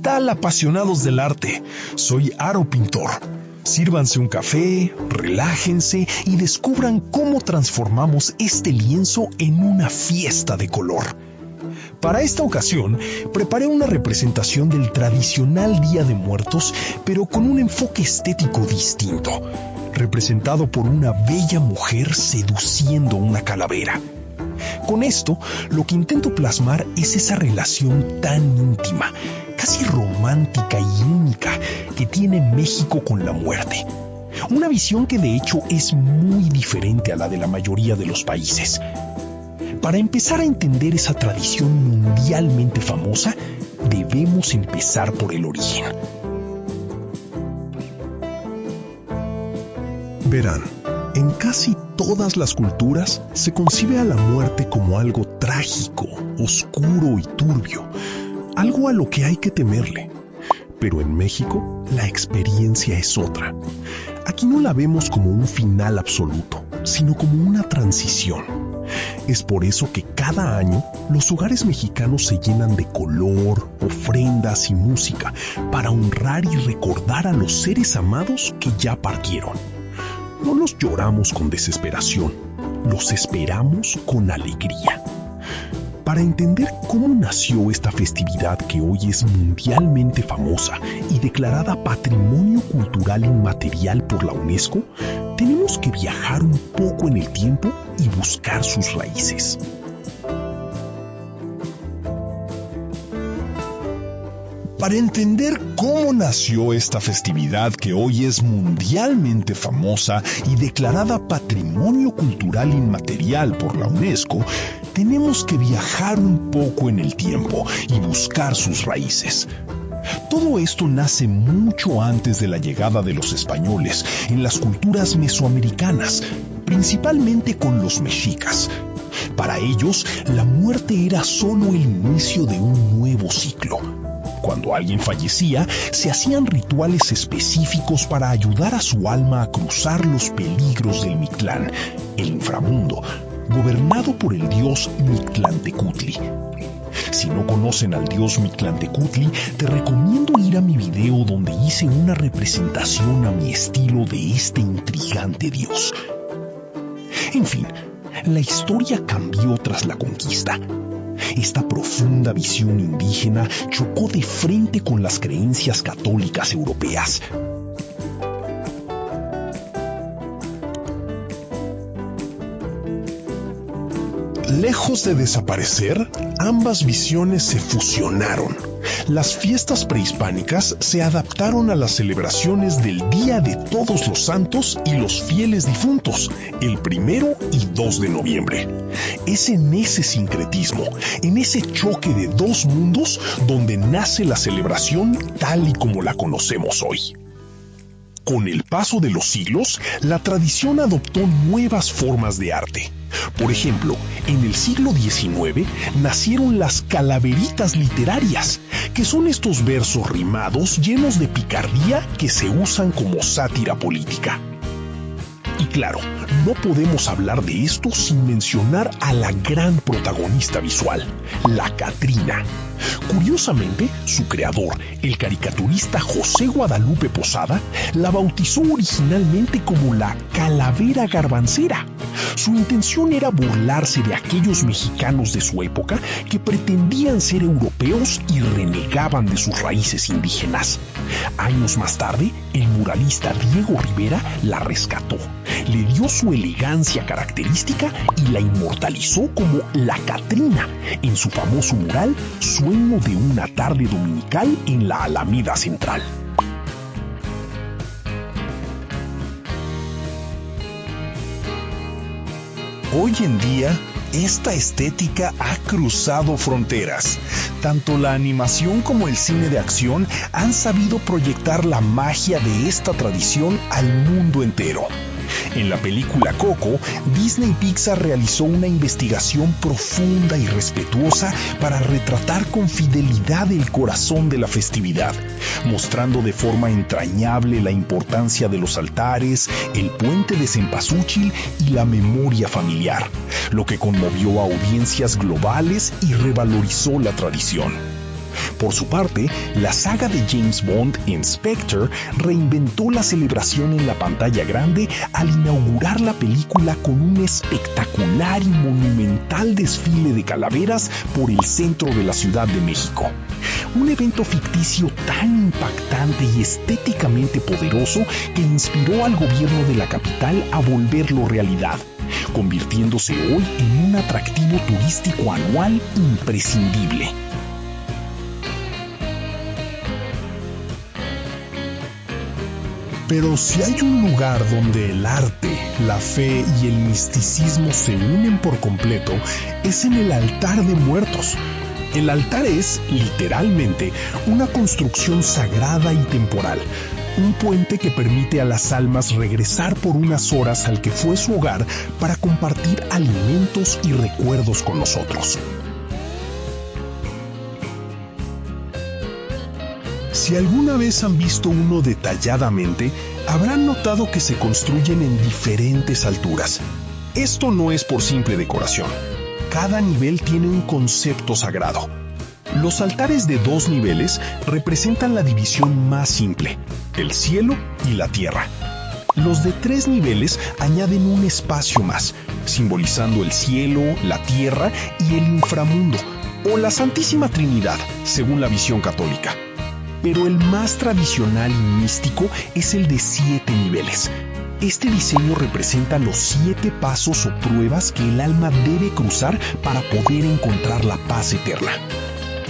tal, apasionados del arte? Soy Aro Pintor. Sírvanse un café, relájense y descubran cómo transformamos este lienzo en una fiesta de color. Para esta ocasión, preparé una representación del tradicional Día de Muertos, pero con un enfoque estético distinto, representado por una bella mujer seduciendo una calavera. Con esto, lo que intento plasmar es esa relación tan íntima, casi romántica y única que tiene México con la muerte. Una visión que de hecho es muy diferente a la de la mayoría de los países. Para empezar a entender esa tradición mundialmente famosa, debemos empezar por el origen. Verán, en casi todas las culturas se concibe a la muerte como algo trágico, oscuro y turbio, algo a lo que hay que temerle. Pero en México, la experiencia es otra. Aquí no la vemos como un final absoluto, sino como una transición. Es por eso que cada año los hogares mexicanos se llenan de color, ofrendas y música para honrar y recordar a los seres amados que ya partieron. No los lloramos con desesperación, los esperamos con alegría. Para entender cómo nació esta festividad que hoy es mundialmente famosa y declarada Patrimonio Cultural Inmaterial por la UNESCO, tenemos que viajar un poco en el tiempo y buscar sus raíces. Para entender cómo nació esta festividad que hoy es mundialmente famosa y declarada Patrimonio Cultural Inmaterial por la UNESCO, tenemos que viajar un poco en el tiempo y buscar sus raíces. Todo esto nace mucho antes de la llegada de los españoles en las culturas mesoamericanas, principalmente con los mexicas. Para ellos, la muerte era solo el inicio de un nuevo ciclo. Cuando alguien fallecía, se hacían rituales específicos para ayudar a su alma a cruzar los peligros del Mictlán, el inframundo, gobernado por el dios Mictlantecutli. Si no conocen al dios Mictlantecutli, te recomiendo ir a mi video donde hice una representación a mi estilo de este intrigante dios. En fin, la historia cambió tras la conquista. Esta profunda visión indígena chocó de frente con las creencias católicas europeas. Lejos de desaparecer, ambas visiones se fusionaron. Las fiestas prehispánicas se adaptaron a las celebraciones del Día de Todos los Santos y los Fieles Difuntos, el 1 y 2 de noviembre. Es en ese sincretismo, en ese choque de dos mundos, donde nace la celebración tal y como la conocemos hoy. Con el paso de los siglos, la tradición adoptó nuevas formas de arte. Por ejemplo, en el siglo XIX nacieron las calaveritas literarias, que son estos versos rimados llenos de picardía que se usan como sátira política. Y claro, no podemos hablar de esto sin mencionar a la gran protagonista visual, la Catrina. Curiosamente, su creador, el caricaturista José Guadalupe Posada, la bautizó originalmente como la Calavera Garbancera. Su intención era burlarse de aquellos mexicanos de su época que pretendían ser europeos y renegaban de sus raíces indígenas. Años más tarde, el muralista Diego Rivera la rescató, le dio su elegancia característica y la inmortalizó como la Catrina en su famoso mural Sueño de una tarde dominical en la Alameda Central. Hoy en día, esta estética ha cruzado fronteras. Tanto la animación como el cine de acción han sabido proyectar la magia de esta tradición al mundo entero. En la película Coco, Disney Pixar realizó una investigación profunda y respetuosa para retratar con fidelidad el corazón de la festividad, mostrando de forma entrañable la importancia de los altares, el puente de Cempasúchil y la memoria familiar, lo que conmovió a audiencias globales y revalorizó la tradición. Por su parte, la saga de James Bond, Spectre, reinventó la celebración en la pantalla grande al inaugurar la película con un espectacular y monumental desfile de calaveras por el centro de la Ciudad de México. Un evento ficticio tan impactante y estéticamente poderoso que inspiró al gobierno de la capital a volverlo realidad, convirtiéndose hoy en un atractivo turístico anual imprescindible. Pero si hay un lugar donde el arte, la fe y el misticismo se unen por completo, es en el altar de muertos. El altar es, literalmente, una construcción sagrada y temporal, un puente que permite a las almas regresar por unas horas al que fue su hogar para compartir alimentos y recuerdos con nosotros. Si alguna vez han visto uno detalladamente, habrán notado que se construyen en diferentes alturas. Esto no es por simple decoración. Cada nivel tiene un concepto sagrado. Los altares de 2 niveles representan la división más simple, el cielo y la tierra. Los de 3 niveles añaden un espacio más, simbolizando el cielo, la tierra y el inframundo, o la Santísima Trinidad, según la visión católica. Pero el más tradicional y místico es el de 7 niveles. Este diseño representa los 7 pasos o pruebas que el alma debe cruzar para poder encontrar la paz eterna.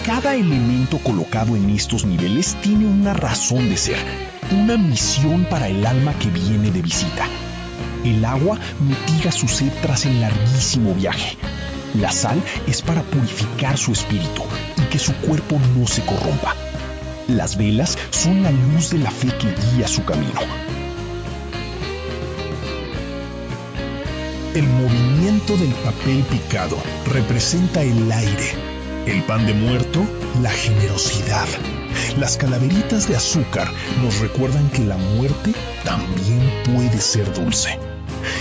Cada elemento colocado en estos niveles tiene una razón de ser, una misión para el alma que viene de visita. El agua mitiga su sed tras el larguísimo viaje. La sal es para purificar su espíritu y que su cuerpo no se corrompa. Las velas son la luz de la fe que guía su camino. El movimiento del papel picado representa el aire, el pan de muerto, la generosidad. Las calaveritas de azúcar nos recuerdan que la muerte también puede ser dulce.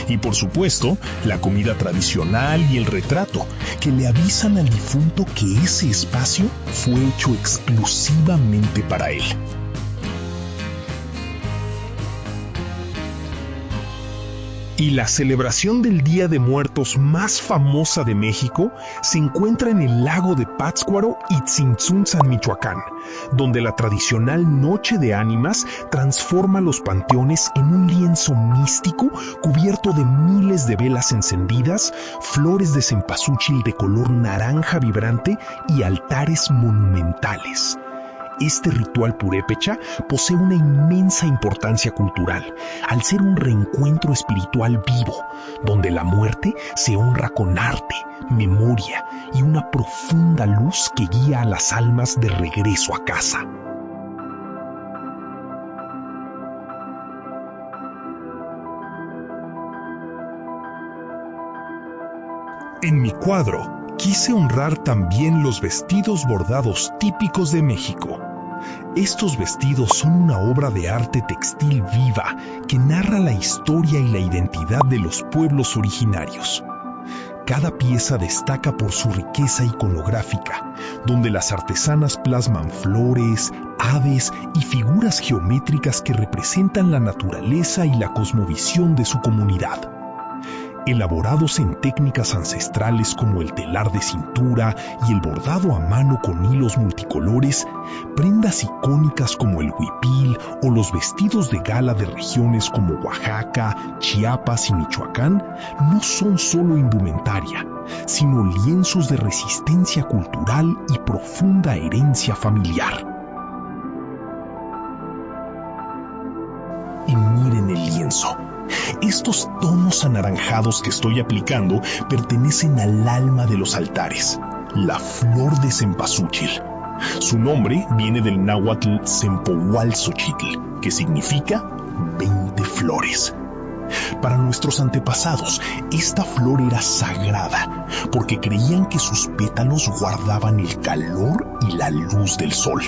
Y por supuesto, la comida tradicional y el retrato, que le avisan al difunto que ese espacio fue hecho exclusivamente para él. Y la celebración del Día de Muertos más famosa de México se encuentra en el lago de Pátzcuaro, Itzintzuntzan, Michoacán, donde la tradicional Noche de Ánimas transforma los panteones en un lienzo místico cubierto de miles de velas encendidas, flores de cempasúchil de color naranja vibrante y altares monumentales. Este ritual purépecha posee una inmensa importancia cultural, al ser un reencuentro espiritual vivo, donde la muerte se honra con arte, memoria y una profunda luz que guía a las almas de regreso a casa. En mi cuadro, quise honrar también los vestidos bordados típicos de México. Estos vestidos son una obra de arte textil viva que narra la historia y la identidad de los pueblos originarios. Cada pieza destaca por su riqueza iconográfica, donde las artesanas plasman flores, aves y figuras geométricas que representan la naturaleza y la cosmovisión de su comunidad. Elaborados en técnicas ancestrales como el telar de cintura y el bordado a mano con hilos multicolores, prendas icónicas como el huipil o los vestidos de gala de regiones como Oaxaca, Chiapas y Michoacán no son solo indumentaria, sino lienzos de resistencia cultural y profunda herencia familiar. Y miren el lienzo. Estos tonos anaranjados que estoy aplicando pertenecen al alma de los altares, la flor de cempasúchil. Su nombre viene del náhuatl Sempohualzochitl, que significa 20 flores. Para nuestros antepasados, esta flor era sagrada, porque creían que sus pétalos guardaban el calor y la luz del sol.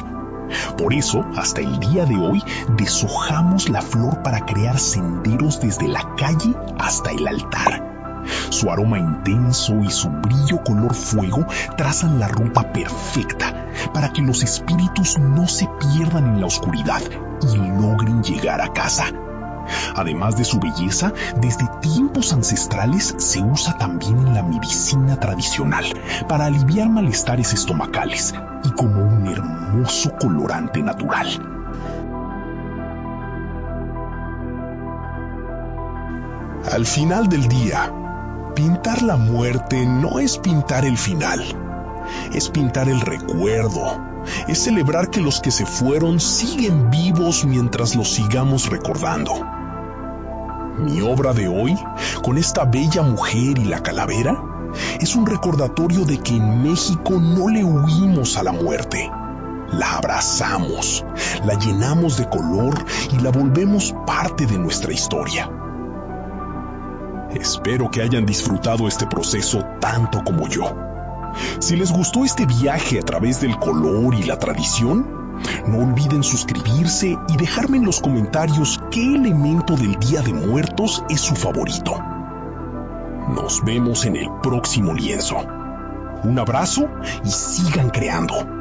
Por eso, hasta el día de hoy, deshojamos la flor para crear senderos desde la calle hasta el altar. Su aroma intenso y su brillo color fuego trazan la ruta perfecta, para que los espíritus no se pierdan en la oscuridad y logren llegar a casa. Además de su belleza, desde tiempos ancestrales se usa también en la medicina tradicional para aliviar malestares estomacales y como un hermoso colorante natural. Al final del día, pintar la muerte no es pintar el final, es pintar el recuerdo, es celebrar que los que se fueron siguen vivos mientras los sigamos recordando. Mi obra de hoy, con esta bella mujer y la calavera, es un recordatorio de que en México no le huimos a la muerte. La abrazamos, la llenamos de color y la volvemos parte de nuestra historia. Espero que hayan disfrutado este proceso tanto como yo. Si les gustó este viaje a través del color y la tradición, no olviden suscribirse y dejarme en los comentarios qué elemento del Día de Muertos es su favorito. Nos vemos en el próximo lienzo. Un abrazo y sigan creando.